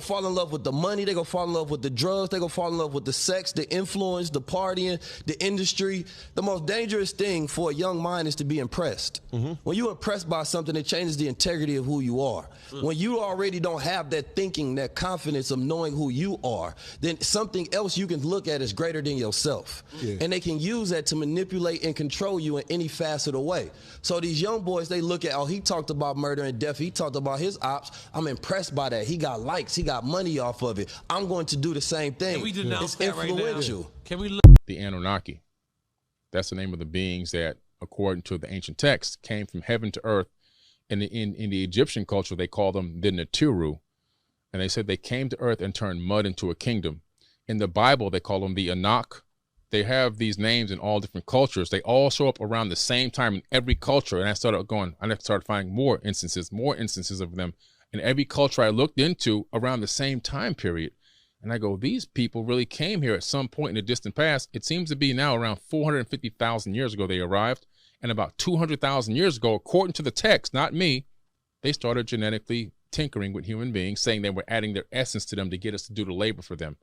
Fall in love with the money, they go fall in love with the drugs, they go fall in love with the sex, the influence, the partying, the industry. The most dangerous thing for a young mind is to be impressed. When you're impressed by something, it changes the integrity of who you are. When you already don't have that thinking, that confidence of knowing who you are, then something else you can look at is greater than yourself. And they can use that to manipulate and control you in any facet of way. So these young boys, they look at, oh, he talked about murder and death, he talked about his ops, I'm impressed by that. He got likes, he got money off of it. I'm going to do the same thing. Can we denounce that right now? Can we look? The Anunnaki. That's the name of the beings that, according to the ancient texts, came from heaven to earth. In the Egyptian culture, they call them the Natiru. And they said they came to earth and turned mud into a kingdom. In the Bible, they call them the Anak. They have these names in all different cultures. They all show up around the same time in every culture. And I started finding more instances of them in every culture I looked into around the same time period. And I go, these people really came here at some point in the distant past. It seems to be now around 450,000 years ago they arrived. And about 200,000 years ago, according to the text, not me, they started genetically tinkering with human beings, saying they were adding their essence to them to get us to do the labor for them.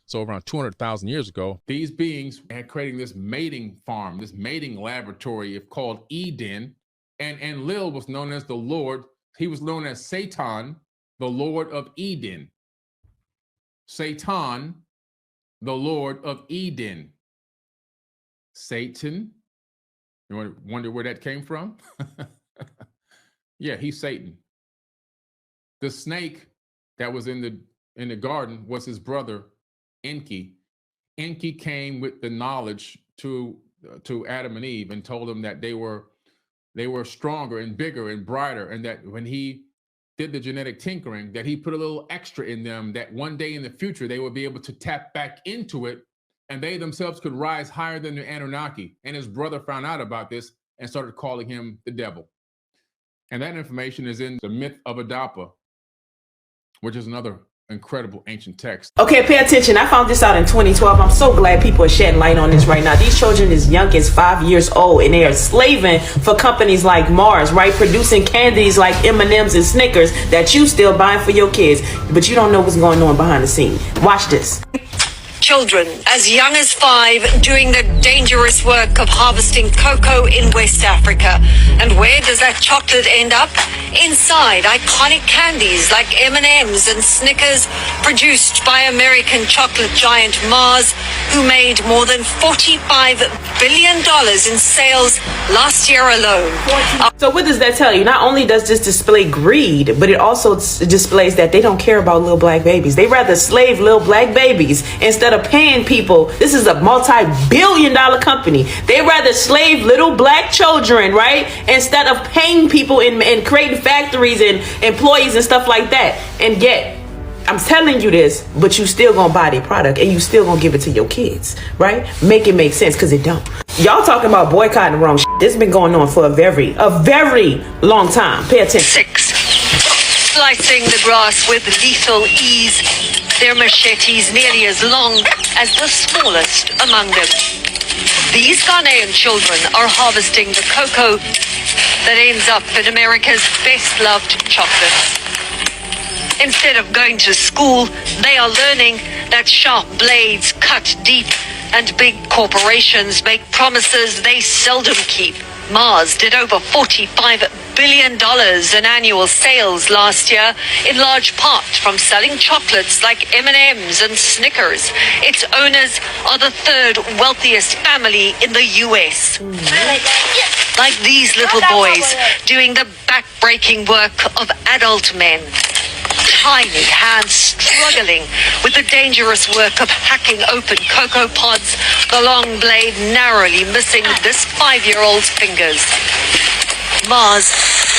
So around 200,000 years ago, these beings had creating this mating farm, this mating laboratory called Eden. And Lil was known as the Lord. He was known as Satan, the Lord of Eden. Satan, the Lord of Eden. Satan. You wonder where that came from? Yeah, he's Satan. The snake that was in the garden was his brother, Enki. Enki came with the knowledge to Adam and Eve and told them that they were stronger and bigger and brighter, and that when he did the genetic tinkering, that he put a little extra in them, that one day in the future they would be able to tap back into it, and they themselves could rise higher than the Anunnaki. And his brother found out about this and started calling him the devil. And that information is in the myth of Adapa, which is another incredible ancient text. Okay, pay attention. I found this out in 2012. I'm so glad people are shedding light on this right now. These children as young as 5 years old, and they are slaving for companies like Mars, right? Producing candies like M&Ms and Snickers that you still buying for your kids, but you don't know what's going on behind the scenes. Watch this. Children as young as 5 doing the dangerous work of harvesting cocoa in West Africa. And where does that chocolate end up? Inside iconic candies like M&Ms and Snickers, produced by American chocolate giant Mars, who made more than $45 billion in sales last year alone. So what does that tell you? Not only does this display greed, but it also displays that they don't care about little black babies. They rather slave little black babies instead of paying people. This is a multi-billion-dollar company. They rather slave little black children, right? Instead of paying people and creating factories and employees and stuff like that. And yet, I'm telling you this, but you still gonna buy their product and you still gonna give it to your kids, right? Make it make sense, because it don't. Y'all talking about boycotting the wrong shit. This has been going on for a very long time. Pay attention. 6. Slicing the grass with lethal ease. Their machetes nearly as long as the smallest among them. These Ghanaian children are harvesting the cocoa that ends up in America's best-loved chocolates. Instead of going to school, they are learning that sharp blades cut deep and big corporations make promises they seldom keep. Mars did over $45 billion in annual sales last year, in large part from selling chocolates like M&Ms and Snickers. Its owners are the 3rd wealthiest family in the U.S. Like these little boys doing the back-breaking work of adult men. Tiny hands struggling with the dangerous work of hacking open cocoa pods, the long blade narrowly missing this 5-year-old's fingers. Mars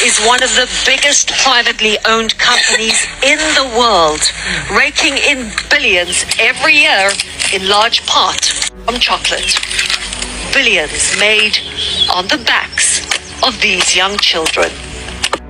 is one of the biggest privately owned companies in the world, raking in billions every year, in large part from chocolate. Billions made on the backs of these young children.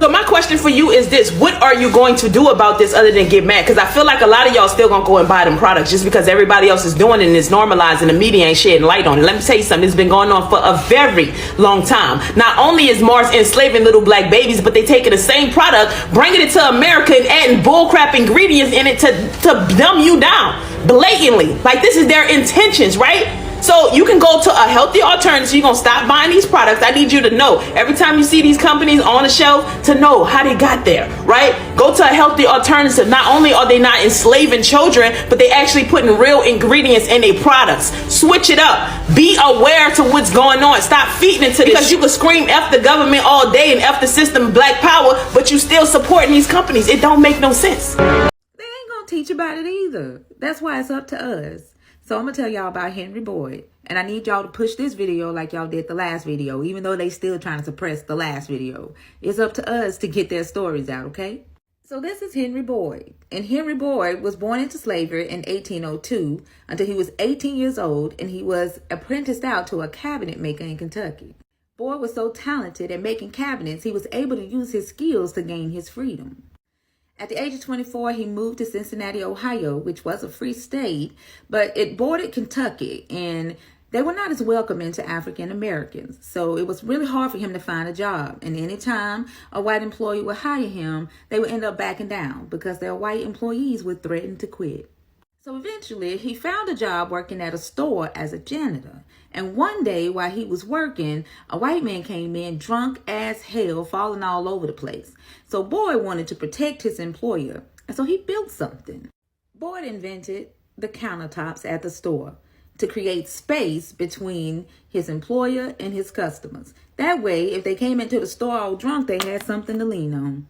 So my question for you is this: what are you going to do about this other than get mad? Because I feel like a lot of y'all still gonna go and buy them products just because everybody else is doing it and it's normalized and the media ain't shedding light on it. Let me tell you something, it's been going on for a very long time. Not only is Mars enslaving little black babies, but they taking the same product, bringing it to America and adding bullcrap ingredients in it to dumb you down blatantly. Like, this is their intentions, right? So you can go to a healthy alternative. You're going to stop buying these products. I need you to know, every time you see these companies on the shelf, to know how they got there, right? Go to a healthy alternative. Not only are they not enslaving children, but they actually putting real ingredients in their products. Switch it up. Be aware to what's going on. Stop feeding into this. Because you can scream F the government all day and F the system, black power, but you still supporting these companies. It don't make no sense. They ain't going to teach about it either. That's why it's up to us. So I'm going to tell y'all about Henry Boyd. And I need y'all to push this video like y'all did the last video, even though they still trying to suppress the last video. It's up to us to get their stories out, okay? So this is Henry Boyd. And Henry Boyd was born into slavery in 1802 until he was 18 years old, and he was apprenticed out to a cabinet maker in Kentucky. Boyd was so talented at making cabinets, he was able to use his skills to gain his freedom. At the age of 24, he moved to Cincinnati, Ohio, which was a free state, but it bordered Kentucky, and they were not as welcoming to African Americans. So it was really hard for him to find a job. And anytime a white employee would hire him, they would end up backing down because their white employees would threaten to quit. So eventually, he found a job working at a store as a janitor. And one day, while he was working, a white man came in drunk as hell, falling all over the place. So Boyd wanted to protect his employer, and so he built something. Boyd invented the countertops at the store to create space between his employer and his customers. That way, if they came into the store all drunk, they had something to lean on.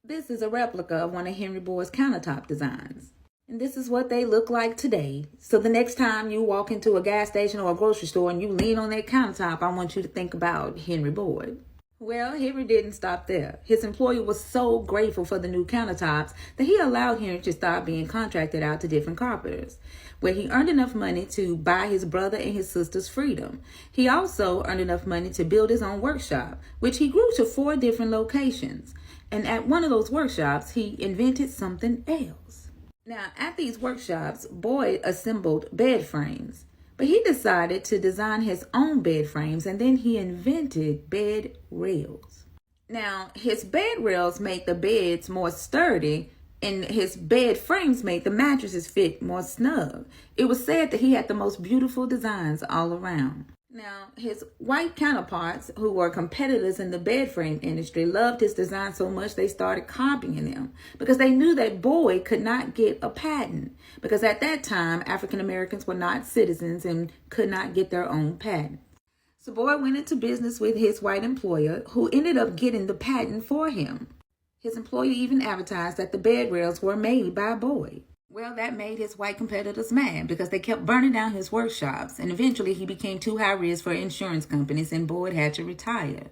This is a replica of one of Henry Boyd's countertop designs. And this is what they look like today. So the next time you walk into a gas station or a grocery store and you lean on that countertop, I want you to think about Henry Boyd. Well, Henry didn't stop there. His employer was so grateful for the new countertops that he allowed Henry to start being contracted out to different carpenters, where he earned enough money to buy his brother and his sister's freedom. He also earned enough money to build his own workshop, which he grew to 4 different locations. And at one of those workshops, he invented something else. Now, at these workshops, Boyd assembled bed frames, but he decided to design his own bed frames, and then he invented bed rails. Now, his bed rails made the beds more sturdy, and his bed frames made the mattresses fit more snug. It was said that he had the most beautiful designs all around. Now, his white counterparts, who were competitors in the bed frame industry, loved his design so much they started copying them because they knew that Boyd could not get a patent, because at that time, African Americans were not citizens and could not get their own patent. So Boyd went into business with his white employer, who ended up getting the patent for him. His employer even advertised that the bed rails were made by Boyd. Well, that made his white competitors mad because they kept burning down his workshops, and eventually he became too high risk for insurance companies, and Boyd had to retire.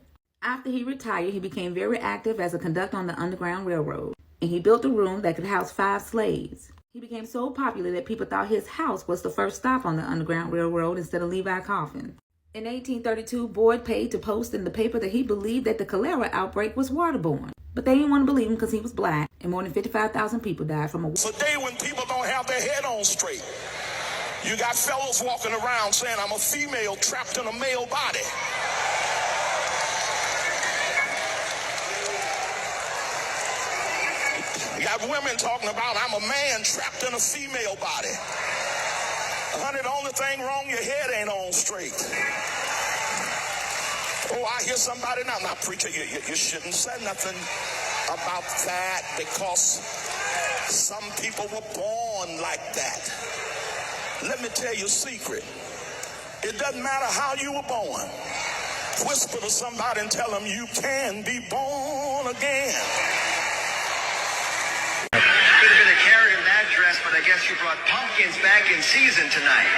After he retired, he became very active as a conductor on the Underground Railroad, and he built a room that could house 5 slaves. He became so popular that people thought his house was the first stop on the Underground Railroad instead of Levi Coffin. In 1832, Boyd paid to post in the paper that he believed that the cholera outbreak was waterborne. But they didn't want to believe him because he was black, and more than 55,000 people died from a... Today when people don't have their head on straight, you got fellas walking around saying, I'm a female trapped in a male body. You got women talking about, I'm a man trapped in a female body. Honey, the only thing wrong, your head ain't on straight. Oh, I hear somebody now. Now, preacher, you shouldn't say nothing about that because some people were born like that. Let me tell you a secret. It doesn't matter how you were born. Whisper to somebody and tell them you can be born again. Could have been a carrot in that dress, but I guess you brought pumpkins back in season tonight.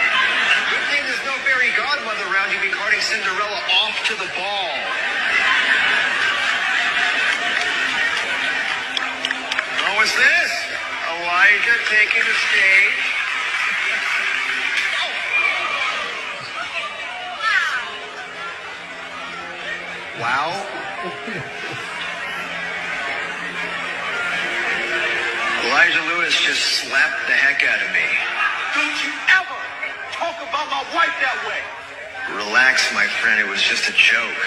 Good thing there's no fairy godmother around. You'd be carting Cinderella off to the ball. Oh, what's this? Elijah taking the stage. Wow. Elijah Lewis just slapped the heck out of me. Don't you ever talk about my wife that way. Relax, my friend. It was just a joke.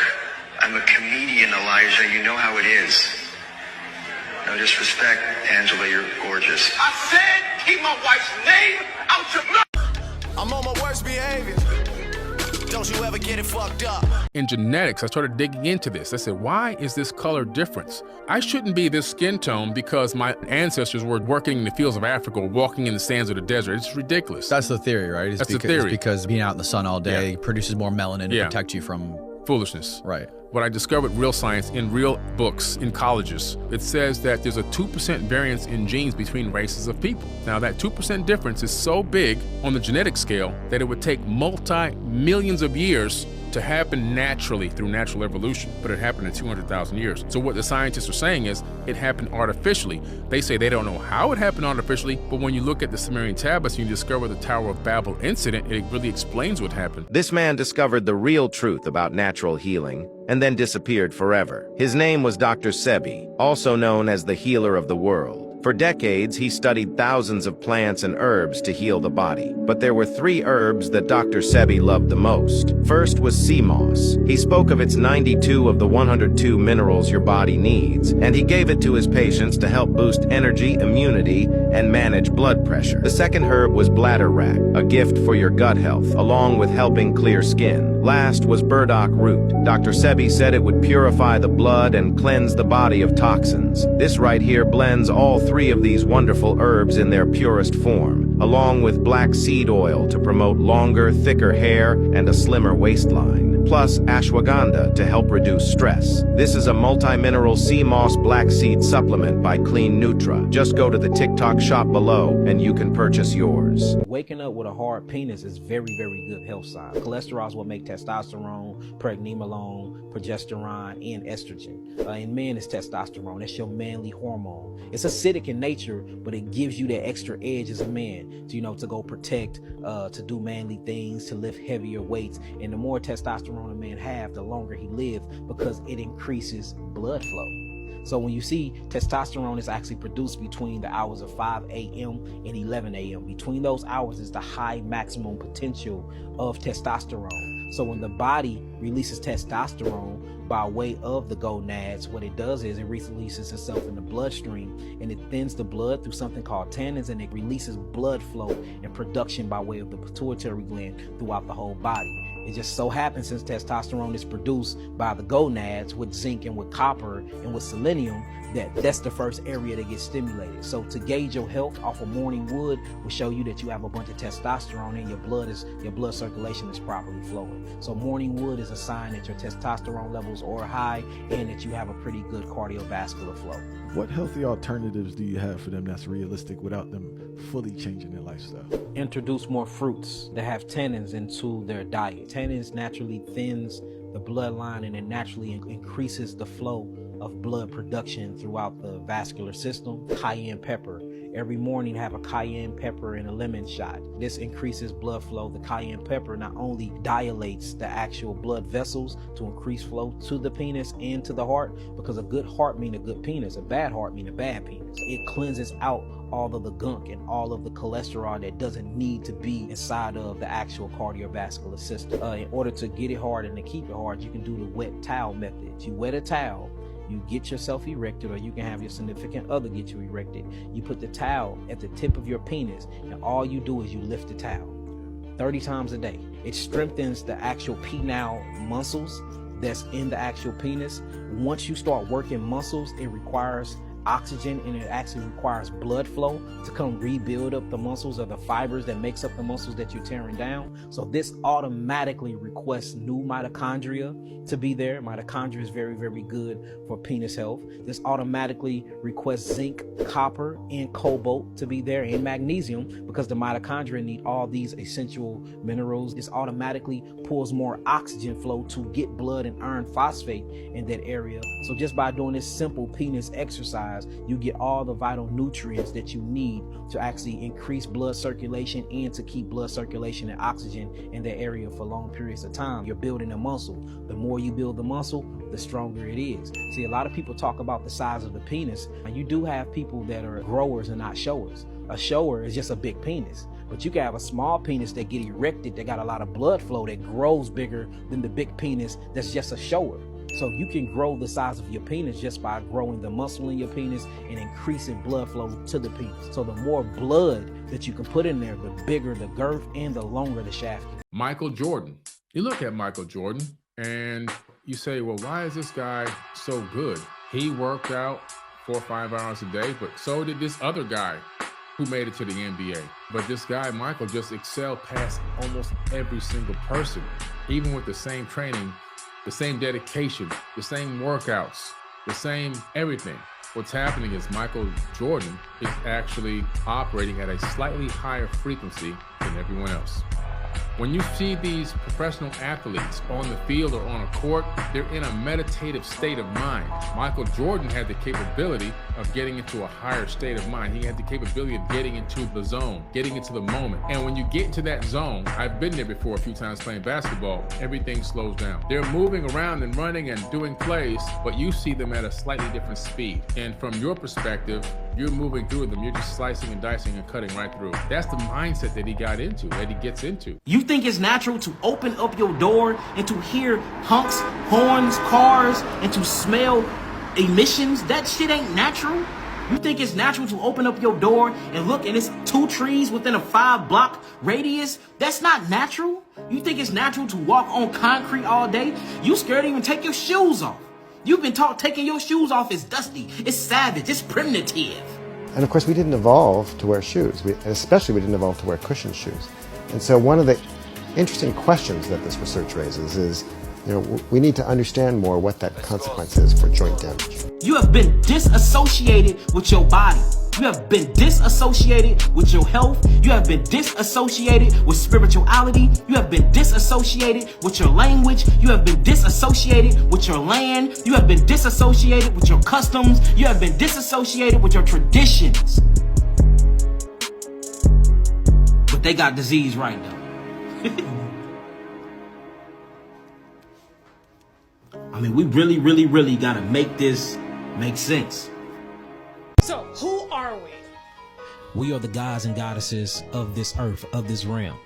I'm a comedian, Elijah. You know how it is. No disrespect, Angela. You're gorgeous. I said keep my wife's name out your mouth. I'm on my worst behavior. Don't you ever get it fucked up. In genetics, I started digging into this. I said, why is this color difference? I shouldn't be this skin tone because my ancestors were working in the fields of Africa or walking in the sands of the desert. It's ridiculous. That's the theory, right? That's the theory. It's because being out in the sun all day produces more melanin to protect you from foolishness. Right. What I discovered real science in real books in colleges, it says that there's a 2% variance in genes between races of people. Now that 2% difference is so big on the genetic scale that it would take multi-millions of years to happen naturally through natural evolution, but it happened in 200,000 years. So what the scientists are saying is it happened artificially. They say they don't know how it happened artificially, but when you look at the Sumerian tablets and you discover the Tower of Babel incident, it really explains what happened. This man discovered the real truth about natural healing and then disappeared forever. His name was Dr. Sebi, also known as the healer of the world. For decades, he studied thousands of plants and herbs to heal the body. But there were 3 herbs that Dr. Sebi loved the most. First was sea moss. He spoke of its 92 of the 102 minerals your body needs, and he gave it to his patients to help boost energy, immunity, and manage blood pressure. The second herb was bladderwrack, a gift for your gut health, along with helping clear skin. Last was burdock root. Dr. Sebi said it would purify the blood and cleanse the body of toxins. This right here blends all 3 of these wonderful herbs in their purest form, along with black seed oil to promote longer, thicker hair and a slimmer waistline, plus ashwagandha to help reduce stress. This is a multi-mineral sea moss black seed supplement by Clean Nutra. Just go to the TikTok shop below and you can purchase yours. Waking up with a hard penis is very, very good health sign. Cholesterol is what makes testosterone, pregnenolone, progesterone, and estrogen. In men, it's testosterone. That's your manly hormone. It's acidic in nature, but it gives you that extra edge as a man to, to go protect, to do manly things, to lift heavier weights. And the more testosterone a man have, the longer he lives, because it increases blood flow. So when you see testosterone is actually produced between the hours of 5 a.m. and 11 a.m. Between those hours is the high maximum potential of testosterone. So when the body releases testosterone by way of the gonads, what it does is it releases itself in the bloodstream, and it thins the blood through something called tannins, and it releases blood flow and production by way of the pituitary gland throughout the whole body. It just so happens, since testosterone is produced by the gonads with zinc and with copper and with selenium, that's the first area that gets stimulated. So to gauge your health off of morning wood will show you that you have a bunch of testosterone and your blood circulation is properly flowing. So morning wood is a sign that your testosterone levels are high and that you have a pretty good cardiovascular flow. What healthy alternatives do you have for them that's realistic without them fully changing their lifestyle? Introduce more fruits that have tannins into their diet. Tannins naturally thins the bloodline, and it naturally increases the flow of blood production throughout the vascular system. Cayenne pepper. Every morning have a cayenne pepper and a lemon shot. This increases blood flow. The cayenne pepper not only dilates the actual blood vessels to increase flow to the penis and to the heart, because a good heart means a good penis, a bad heart means a bad penis. It cleanses out all of the gunk and all of the cholesterol that doesn't need to be inside of the actual cardiovascular system. In order to get it hard and to keep it hard, you can do the wet towel method. You wet a towel, you get yourself erected, or you can have your significant other get you erected. You put the towel at the tip of your penis, and all you do is you lift the towel 30 times a day. It strengthens the actual penile muscles that's in the actual penis. Once you start working muscles, it requires oxygen, and it actually requires blood flow to come rebuild up the muscles, or the fibers that makes up the muscles that you're tearing down. So this automatically requests new mitochondria to be there. Mitochondria is very, very good for penis health. This automatically requests zinc, copper, and cobalt to be there, and magnesium, because the mitochondria need all these essential minerals. This automatically pulls more oxygen flow to get blood and iron phosphate in that area So just by doing this simple penis exercise, you get all the vital nutrients that you need to actually increase blood circulation and to keep blood circulation and oxygen in that area for long periods of time. You're building a muscle. The more you build the muscle, the stronger it is. See, a lot of people talk about the size of the penis, and you do have people that are growers and not showers. A shower is just a big penis, but you can have a small penis that get erected, that got a lot of blood flow, that grows bigger than the big penis that's just a shower. So you can grow the size of your penis just by growing the muscle in your penis and increasing blood flow to the penis. So the more blood that you can put in there, the bigger the girth and the longer the shaft. Michael Jordan. You look at Michael Jordan and you say, well, why is this guy so good? He worked out 4 or 5 hours a day, but so did this other guy who made it to the NBA. But this guy, Michael, just excelled past almost every single person, even with the same training, the same dedication, the same workouts, the same everything. What's happening is Michael Jordan is actually operating at a slightly higher frequency than everyone else. When you see these professional athletes on the field or on a court, they're in a meditative state of mind. Michael Jordan had the capability of getting into a higher state of mind. He had the capability of getting into the zone, getting into the moment. And when you get into that zone, I've been there before a few times playing basketball, everything slows down. They're moving around and running and doing plays, but you see them at a slightly different speed. And from your perspective, you're moving through them. You're just slicing and dicing and cutting right through. That's the mindset that he got into, that he gets into. You think it's natural to open up your door and to hear honks, horns, cars, and to smell emissions? That shit ain't natural. You think it's natural to open up your door and look and it's 2 trees within a 5-block radius? That's not natural. You think it's natural to walk on concrete all day? You scared to even take your shoes off. You've been taught taking your shoes off is dusty, it's savage, it's primitive. And of course we didn't evolve to wear shoes, especially we didn't evolve to wear cushioned shoes. And so one of the interesting questions that this research raises is, we need to understand more what that consequence is for joint damage. You have been disassociated with your body. You have been disassociated with your health. You have been disassociated with spirituality. You have been disassociated with your language. You have been disassociated with your land. You have been disassociated with your customs. You have been disassociated with your traditions. But they got disease right now. I mean, we really gotta make this make sense. So, who are we? We are the gods and goddesses of this earth, of this realm.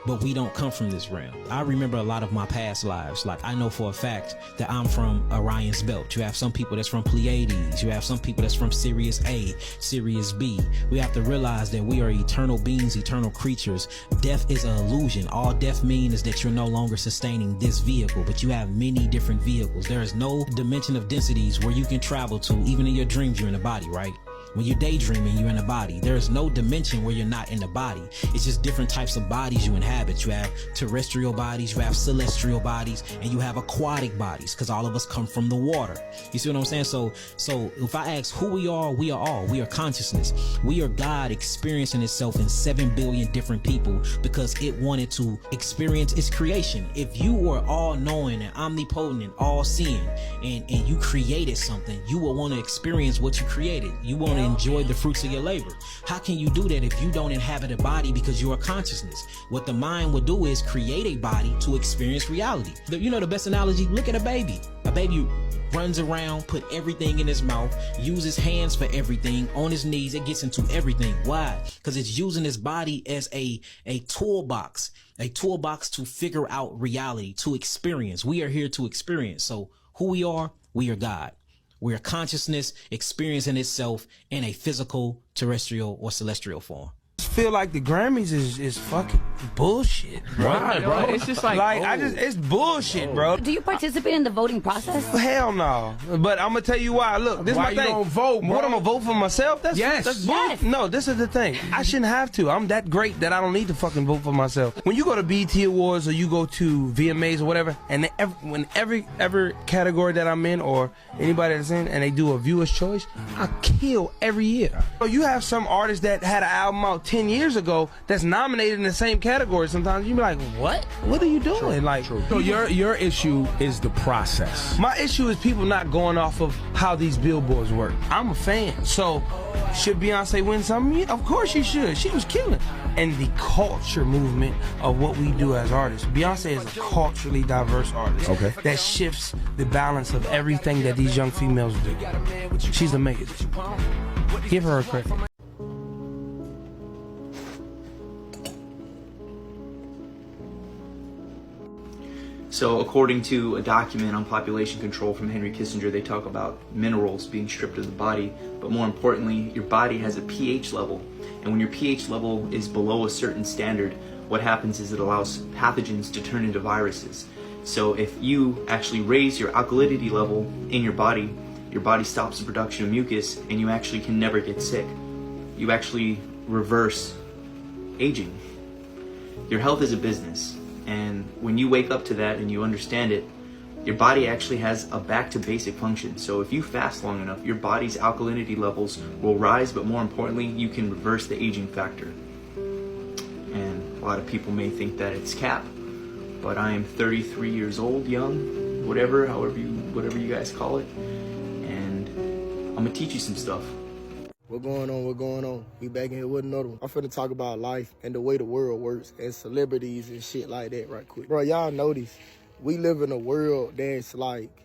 But we don't come from this realm. I remember a lot of my past lives. Like, I know for a fact that I'm from Orion's belt. You have some people that's from Pleiades. You have some people that's from Sirius A, Sirius B. We have to realize that we are eternal beings, eternal creatures. Death is an illusion. All death means is that you're no longer sustaining this vehicle, but you have many different vehicles. There is no dimension of densities where you can travel to. Even in your dreams, you're in a body, right? When you're daydreaming, you're in a body. There is no dimension where you're not in the body. It's just different types of bodies you inhabit. You have terrestrial bodies, you have celestial bodies, and you have aquatic bodies, because all of us come from the water. You see what I'm saying? So if I ask who we are all. We are consciousness. We are God experiencing itself in 7 billion different people because it wanted to experience its creation. If you were all-knowing and omnipotent and all-seeing, and you created something, you will want to experience what you created. You want to enjoy the fruits of your labor. How can you do that if you don't inhabit a body because you're a consciousness? What the mind would do is create a body to experience reality. The best analogy, look at a baby. A baby runs around, put everything in his mouth, uses hands for everything, on his knees, it gets into everything. Why? Because it's using his body as a toolbox to figure out reality, to experience. We are here to experience. So who we are God. We are consciousness experiencing itself in a physical, terrestrial, or celestial form. Feel like the Grammys is fucking bullshit, bro. Right, bro. It's just it's bullshit, bro. Do you participate in the voting process? Hell no. But I'm gonna tell you why. Look, this is my thing. Why you don't vote, bro? What, I'm gonna vote for myself? That's bullshit. No, this is the thing. I shouldn't have to. I'm that great that I don't need to fucking vote for myself. When you go to BET Awards or you go to VMAs or whatever, and when every category that I'm in or anybody that's in, and they do a viewer's choice, I kill every year. So you have some artists that had an album out 10 10 years ago that's nominated in the same category. Sometimes you be like, what? What are you doing? So your issue is the process. My issue is people not going off of how these billboards work. I'm a fan. So should Beyonce win something? Yeah, of course she should. She was killing. And the culture movement of what we do as artists. Beyonce is a culturally diverse artist that shifts the balance of everything that these young females do. She's amazing. Give her a credit. So according to a document on population control from Henry Kissinger, they talk about minerals being stripped of the body, but more importantly, your body has a pH level. And when your pH level is below a certain standard, what happens is it allows pathogens to turn into viruses. So if you actually raise your alkalinity level in your body stops the production of mucus, and you actually can never get sick. You actually reverse aging. Your health is a business. And when you wake up to that and you understand it, your body actually has a back to basic function. So if you fast long enough, your body's alkalinity levels will rise, but more importantly, you can reverse the aging factor. And a lot of people may think that it's cap, but I am 33 years old, young, whatever you guys call it, and I'm gonna teach you some stuff. What going on? We back in here with another one. I'm finna talk about life and the way the world works and celebrities and shit like that right quick. Bro, y'all notice we live in a world that's like,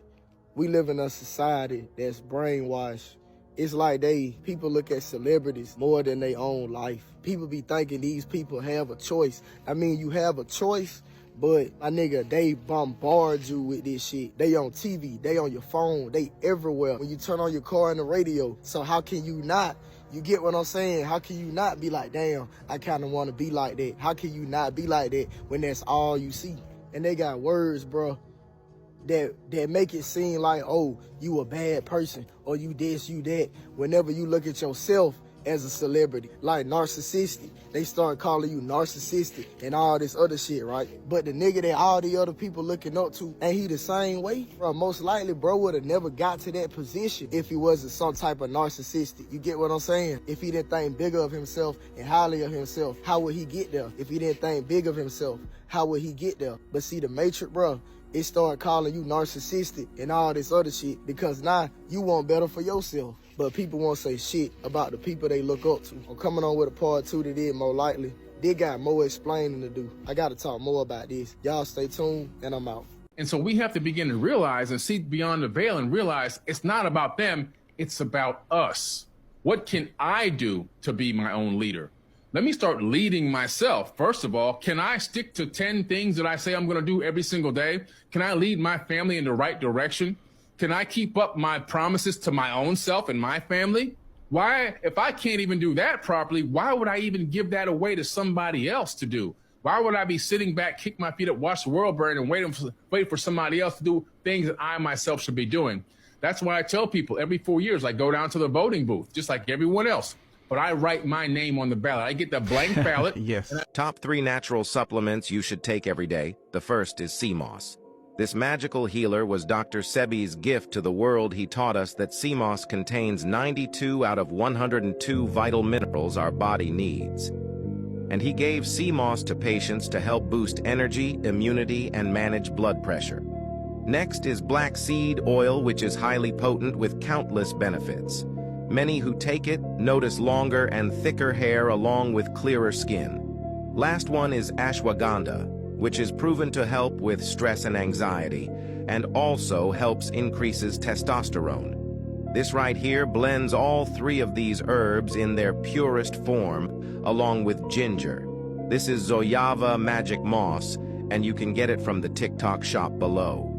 we live in a society that's brainwashed. It's like people look at celebrities more than their own life. People be thinking these people have a choice. I mean, you have a choice, but my nigga, they bombard you with this shit. They on TV, they on your phone, they everywhere. When you turn on your car and the radio, so how can you not? You get what I'm saying? How can you not be like, damn, I kind of want to be like that? How can you not be like that when that's all you see? And they got words, bro, that make it seem like, oh, you a bad person, or you this, you that. Whenever you look at yourself as a celebrity, like narcissistic, they start calling you narcissistic and all this other shit, right? But the nigga that all the other people looking up to, ain't he the same way? Bro, most likely, bro would have never got to that position if he wasn't some type of narcissistic. You get what I'm saying? If he didn't think bigger of himself and highly of himself, how would he get there? If he didn't think big of himself, how would he get there? But see, the Matrix, bro, it started calling you narcissistic and all this other shit because now you want better for yourself. But people won't say shit about the people they look up to. I'm coming on with a part 2 that is more likely. They got more explaining to do. I got to talk more about this. Y'all stay tuned, and I'm out. And so we have to begin to realize and see beyond the veil and realize it's not about them, it's about us. What can I do to be my own leader? Let me start leading myself. First of all, can I stick to 10 things that I say I'm going to do every single day? Can I lead my family in the right direction? Can I keep up my promises to my own self and my family? Why, if I can't even do that properly, why would I even give that away to somebody else to do? Why would I be sitting back, kick my feet up, watch the world burn, and wait for somebody else to do things that I myself should be doing? That's why I tell people every 4 years, I go down to the voting booth, just like everyone else. But I write my name on the ballot. I get the blank ballot. Yes. Top 3 natural supplements you should take every day. The first is sea moss. This magical healer was Dr. Sebi's gift to the world. He taught us that sea moss contains 92 out of 102 vital minerals our body needs. And he gave sea moss to patients to help boost energy, immunity, and manage blood pressure. Next is black seed oil, which is highly potent with countless benefits. Many who take it notice longer and thicker hair along with clearer skin. Last one is ashwagandha, which is proven to help with stress and anxiety, and also helps increases testosterone. This right here blends all 3 of these herbs in their purest form, along with ginger. This is Zoyava Magic Moss, and you can get it from the TikTok shop below.